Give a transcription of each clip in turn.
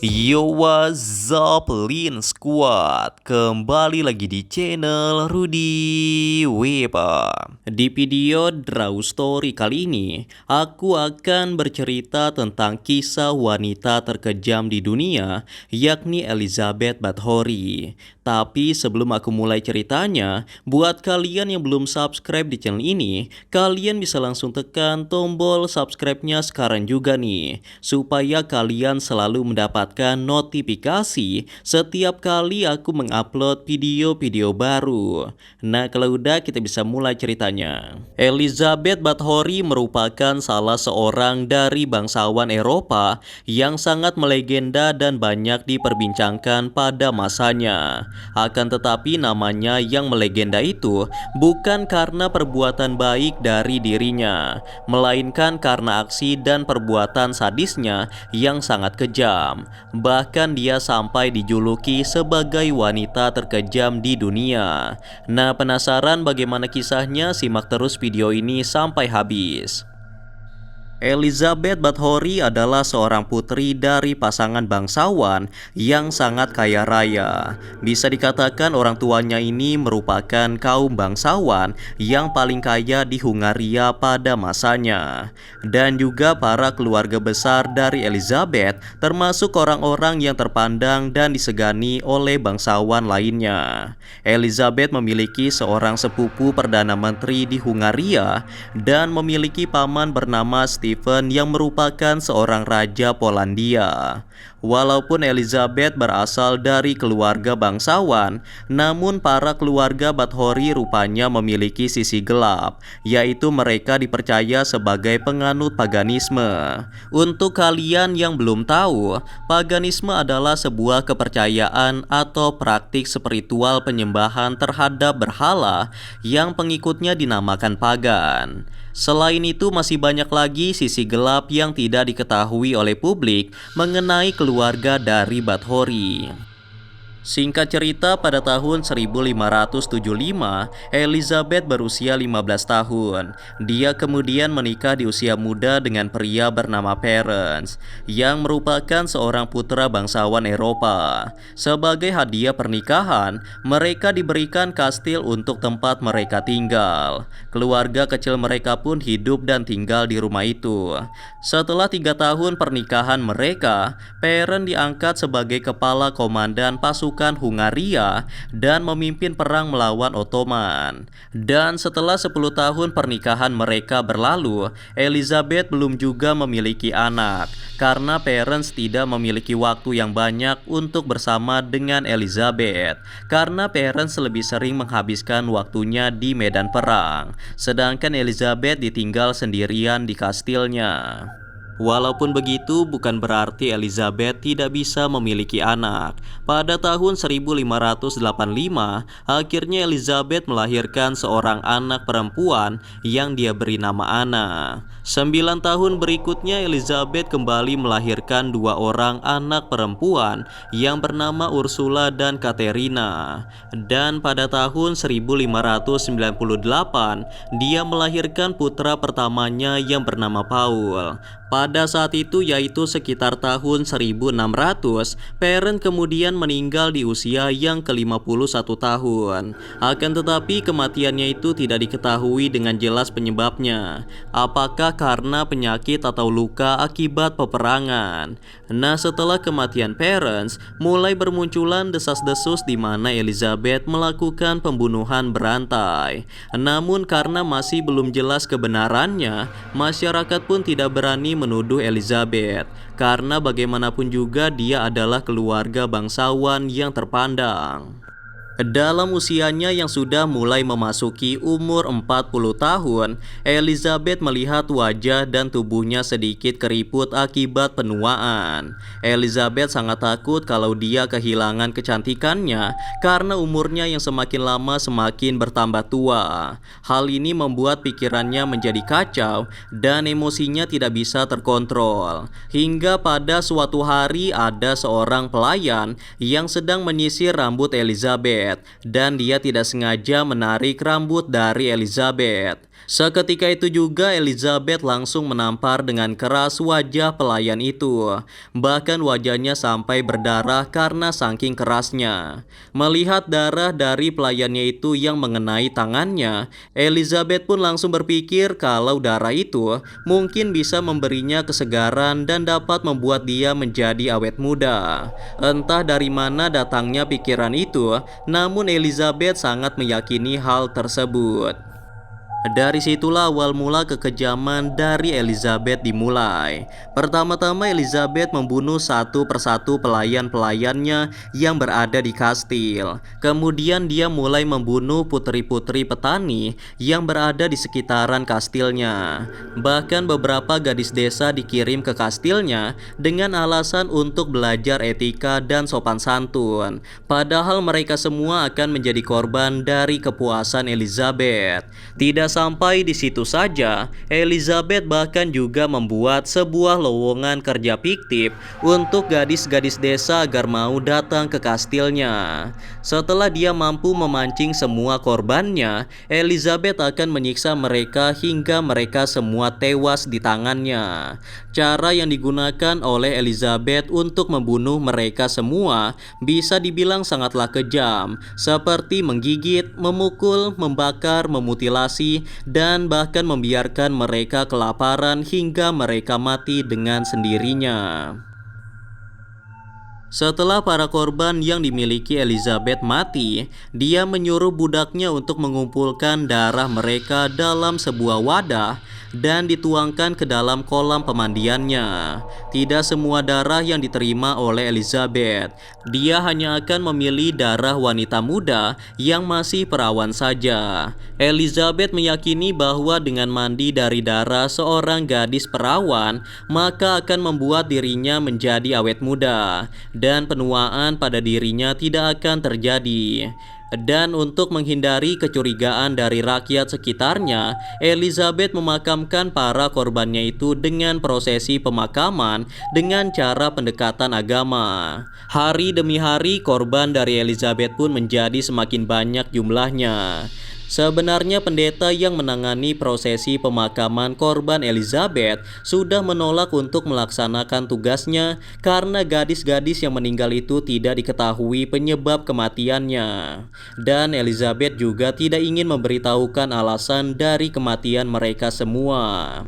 Yo, what's up, Lin Squad? Kembali lagi di channel Rudy Wepa. Di video Draw Story kali ini, aku akan bercerita tentang kisah wanita terkejam di dunia, yakni Elizabeth Bathory. Tapi sebelum aku mulai ceritanya, buat kalian yang belum subscribe di channel ini, kalian bisa langsung tekan tombol subscribe-nya sekarang juga nih, supaya kalian selalu mendapatkan notifikasi setiap kali aku mengupload video-video baru. Nah, kalau udah kita bisa mulai ceritanya. Elizabeth Bathory merupakan salah seorang dari bangsawan Eropa yang sangat melegenda dan banyak diperbincangkan pada masanya. Akan tetapi namanya yang melegenda itu bukan karena perbuatan baik dari dirinya, melainkan karena aksi dan perbuatan sadisnya yang sangat kejam. Bahkan dia sampai dijuluki sebagai wanita terkejam di dunia. Nah, penasaran bagaimana kisahnya? Simak terus video ini sampai habis. Elizabeth Bathory adalah seorang putri dari pasangan bangsawan yang sangat kaya raya. Bisa dikatakan orang tuanya ini merupakan kaum bangsawan yang paling kaya di Hungaria pada masanya. Dan juga para keluarga besar dari Elizabeth termasuk orang-orang yang terpandang dan disegani oleh bangsawan lainnya. Elizabeth memiliki seorang sepupu Perdana Menteri di Hungaria dan memiliki paman bernama Stephen yang merupakan seorang raja Polandia. Walaupun Elizabeth berasal dari keluarga bangsawan, namun para keluarga Bathory rupanya memiliki sisi gelap, yaitu mereka dipercaya sebagai penganut paganisme. Untuk kalian yang belum tahu, paganisme adalah sebuah kepercayaan atau praktik spiritual penyembahan terhadap berhala yang pengikutnya dinamakan pagan. Selain itu, masih banyak lagi sisi gelap yang tidak diketahui oleh publik mengenai keluarga dari Bathory. Singkat cerita, pada tahun 1575, Elizabeth berusia 15 tahun. Dia kemudian menikah di usia muda dengan pria bernama Perrons, yang merupakan seorang putra bangsawan Eropa. Sebagai hadiah pernikahan, mereka diberikan kastil untuk tempat mereka tinggal. Keluarga kecil mereka pun hidup dan tinggal di rumah itu. Setelah 3 tahun pernikahan mereka, Perrons diangkat sebagai kepala komandan pasukan Hungaria dan memimpin perang melawan Ottoman. Dan setelah 10 tahun pernikahan mereka berlalu, Elizabeth belum juga memiliki anak karena Perrons tidak memiliki waktu yang banyak untuk bersama dengan Elizabeth, karena Perrons lebih sering menghabiskan waktunya di medan perang, sedangkan Elizabeth ditinggal sendirian di kastilnya. Walaupun begitu, bukan berarti Elizabeth tidak bisa memiliki anak. Pada tahun 1585, akhirnya Elizabeth melahirkan seorang anak perempuan yang dia beri nama Anna. 9 tahun berikutnya, Elizabeth kembali melahirkan 2 orang anak perempuan yang bernama Ursula dan Katerina. Dan pada tahun 1598, dia melahirkan putra pertamanya yang bernama Paul. Pada saat itu, yaitu sekitar tahun 1600, Perrons kemudian meninggal di usia yang ke-51 tahun. Akan tetapi kematiannya itu tidak diketahui dengan jelas penyebabnya. Apakah karena penyakit atau luka akibat peperangan? Nah, setelah kematian Perrons, mulai bermunculan desas-desus di mana Elizabeth melakukan pembunuhan berantai. Namun karena masih belum jelas kebenarannya, masyarakat pun tidak berani menuduh Elizabeth, karena bagaimanapun juga dia adalah keluarga bangsawan yang terpandang. Dalam usianya yang sudah mulai memasuki umur 40 tahun, Elizabeth melihat wajah dan tubuhnya sedikit keriput akibat penuaan. Elizabeth sangat takut kalau dia kehilangan kecantikannya karena umurnya yang semakin lama semakin bertambah tua. Hal ini membuat pikirannya menjadi kacau dan emosinya tidak bisa terkontrol. Hingga pada suatu hari ada seorang pelayan yang sedang menyisir rambut Elizabeth, dan dia tidak sengaja menarik rambut dari Elizabeth. Seketika itu juga Elizabeth langsung menampar dengan keras wajah pelayan itu. Bahkan wajahnya sampai berdarah karena saking kerasnya. Melihat darah dari pelayannya itu yang mengenai tangannya, Elizabeth pun langsung berpikir kalau darah itu mungkin bisa memberinya kesegaran dan dapat membuat dia menjadi awet muda. Entah dari mana datangnya pikiran itu, namun Elizabeth sangat meyakini hal tersebut. Dari situlah awal mula kekejaman dari Elizabeth dimulai. Pertama-tama Elizabeth membunuh satu persatu pelayan-pelayannya yang berada di kastil. Kemudian dia mulai membunuh putri-putri petani yang berada di sekitaran kastilnya. Bahkan beberapa gadis desa dikirim ke kastilnya dengan alasan untuk belajar etika dan sopan santun. Padahal mereka semua akan menjadi korban dari kepuasan Elizabeth. Tidak sampai di situ saja, Elizabeth bahkan juga membuat sebuah lowongan kerja fiktif untuk gadis-gadis desa agar mau datang ke kastilnya. Setelah dia mampu memancing semua korbannya, Elizabeth akan menyiksa mereka hingga mereka semua tewas di tangannya. Cara yang digunakan oleh Elizabeth untuk membunuh mereka semua bisa dibilang sangatlah kejam, seperti menggigit, memukul, membakar, memutilasi, dan bahkan membiarkan mereka kelaparan hingga mereka mati dengan sendirinya. Setelah para korban yang dimiliki Elizabeth mati, dia menyuruh budaknya untuk mengumpulkan darah mereka dalam sebuah wadah dan dituangkan ke dalam kolam pemandiannya. Tidak semua darah yang diterima oleh Elizabeth. Dia hanya akan memilih darah wanita muda yang masih perawan saja. Elizabeth meyakini bahwa dengan mandi dari darah seorang gadis perawan, maka akan membuat dirinya menjadi awet muda dan penuaan pada dirinya tidak akan terjadi. Dan untuk menghindari kecurigaan dari rakyat sekitarnya, Elizabeth memakamkan para korbannya itu dengan prosesi pemakaman dengan cara pendekatan agama. Hari demi hari korban dari Elizabeth pun menjadi semakin banyak jumlahnya. Sebenarnya pendeta yang menangani prosesi pemakaman korban Elizabeth sudah menolak untuk melaksanakan tugasnya karena gadis-gadis yang meninggal itu tidak diketahui penyebab kematiannya. Dan Elizabeth juga tidak ingin memberitahukan alasan dari kematian mereka semua.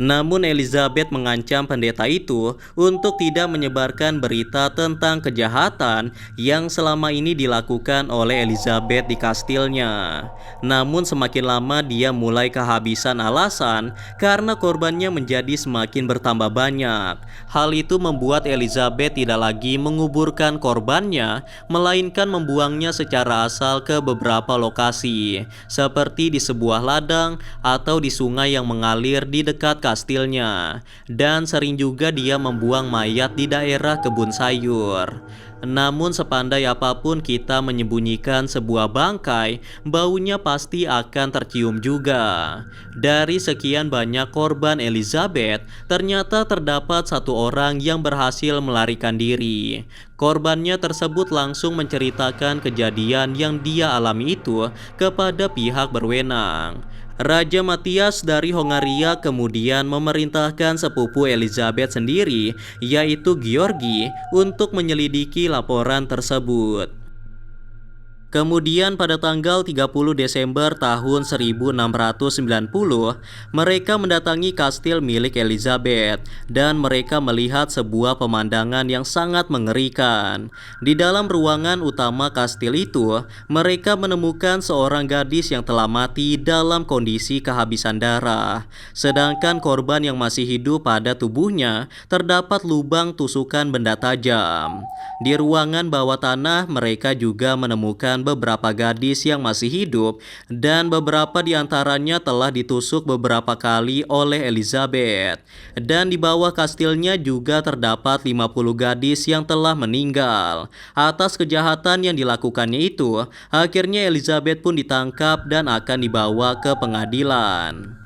Namun Elizabeth mengancam pendeta itu untuk tidak menyebarkan berita tentang kejahatan yang selama ini dilakukan oleh Elizabeth di kastilnya. Namun semakin lama dia mulai kehabisan alasan karena korbannya menjadi semakin bertambah banyak. Hal itu membuat Elizabeth tidak lagi menguburkan korbannya, melainkan membuangnya secara asal ke beberapa lokasi, seperti di sebuah ladang atau di sungai yang mengalir di dekat kastilnya, dan sering juga dia membuang mayat di daerah kebun sayur. Namun sepandai apapun kita menyembunyikan sebuah bangkai, baunya pasti akan tercium juga. Dari sekian banyak korban Elizabeth, ternyata terdapat satu orang yang berhasil melarikan diri. Korbannya tersebut langsung menceritakan kejadian yang dia alami itu kepada pihak berwenang. Raja Matthias dari Hongaria kemudian memerintahkan sepupu Elizabeth sendiri, yaitu Georgi, untuk menyelidiki laporan tersebut. Kemudian pada tanggal 30 Desember tahun 1690, mereka mendatangi kastil milik Elizabeth dan mereka melihat sebuah pemandangan yang sangat mengerikan. Di dalam ruangan utama kastil itu, mereka menemukan seorang gadis yang telah mati dalam kondisi kehabisan darah. Sedangkan korban yang masih hidup pada tubuhnya terdapat lubang tusukan benda tajam. Di ruangan bawah tanah mereka juga menemukan beberapa gadis yang masih hidup dan beberapa di antaranya telah ditusuk beberapa kali oleh Elizabeth. Dan di bawah kastilnya juga terdapat 50 gadis yang telah meninggal. Atas kejahatan yang dilakukannya itu, akhirnya Elizabeth pun ditangkap dan akan dibawa ke pengadilan.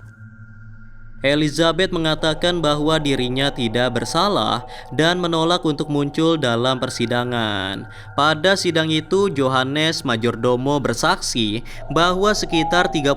Elizabeth mengatakan bahwa dirinya tidak bersalah dan menolak untuk muncul dalam persidangan. Pada sidang itu, Johannes Majordomo bersaksi bahwa sekitar 37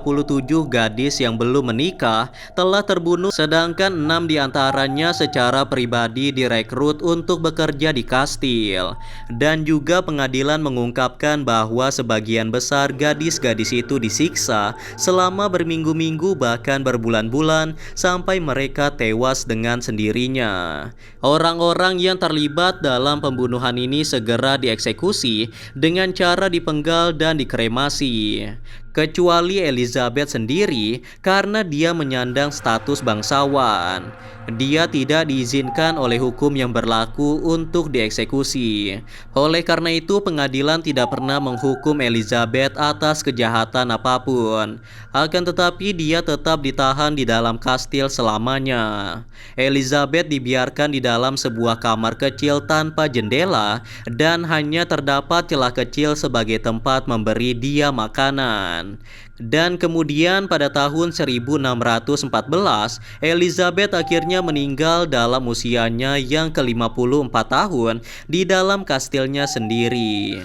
gadis yang belum menikah telah terbunuh, sedangkan 6 diantaranya secara pribadi direkrut untuk bekerja di kastil. Dan juga pengadilan mengungkapkan bahwa sebagian besar gadis-gadis itu disiksa selama berminggu-minggu bahkan berbulan-bulan sampai mereka tewas dengan sendirinya. Orang-orang yang terlibat dalam pembunuhan ini segera dieksekusi dengan cara dipenggal dan dikremasi. Kecuali Elizabeth sendiri karena dia menyandang status bangsawan. Dia tidak diizinkan oleh hukum yang berlaku untuk dieksekusi. Oleh karena itu, pengadilan tidak pernah menghukum Elizabeth atas kejahatan apapun. Akan tetapi dia tetap ditahan di dalam kastil selamanya. Elizabeth dibiarkan di dalam sebuah kamar kecil tanpa jendela dan hanya terdapat celah kecil sebagai tempat memberi dia makanan. Dan kemudian pada tahun 1614, Elizabeth akhirnya meninggal dalam usianya yang ke-54 tahun di dalam kastilnya sendiri.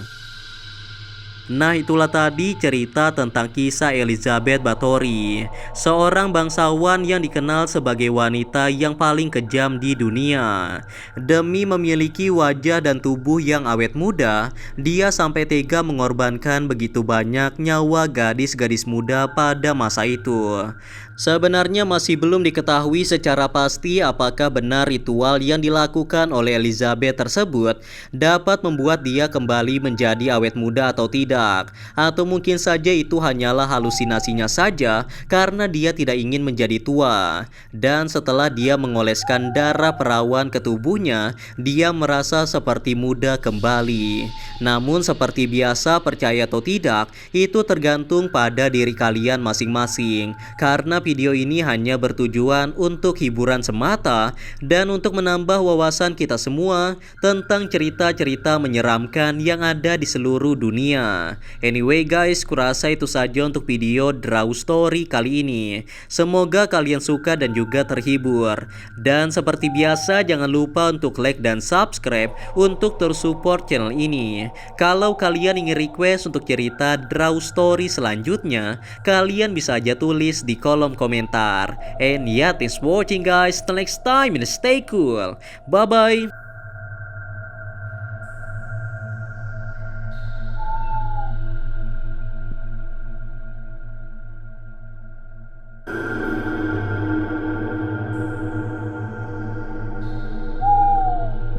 Nah, itulah tadi cerita tentang kisah Elizabeth Bathory, seorang bangsawan yang dikenal sebagai wanita yang paling kejam di dunia. Demi memiliki wajah dan tubuh yang awet muda, dia sampai tega mengorbankan begitu banyak nyawa gadis-gadis muda pada masa itu. Sebenarnya masih belum diketahui secara pasti apakah benar ritual yang dilakukan oleh Elizabeth tersebut dapat membuat dia kembali menjadi awet muda atau tidak. Atau mungkin saja itu hanyalah halusinasinya saja karena dia tidak ingin menjadi tua. Dan setelah dia mengoleskan darah perawan ke tubuhnya, dia merasa seperti muda kembali. Namun seperti biasa, percaya atau tidak, itu tergantung pada diri kalian masing-masing. Karena video ini hanya bertujuan untuk hiburan semata dan untuk menambah wawasan kita semua tentang cerita-cerita menyeramkan yang ada di seluruh dunia. Anyway guys, kurasa itu saja untuk video Draw Story kali ini. Semoga kalian suka dan juga terhibur. Dan seperti biasa, jangan lupa untuk like dan subscribe untuk terus support channel ini. Kalau kalian ingin request untuk cerita Draw Story selanjutnya, kalian bisa aja tulis di kolom komentar. And yeah, thanks for watching guys. Till next time and stay cool. Bye bye.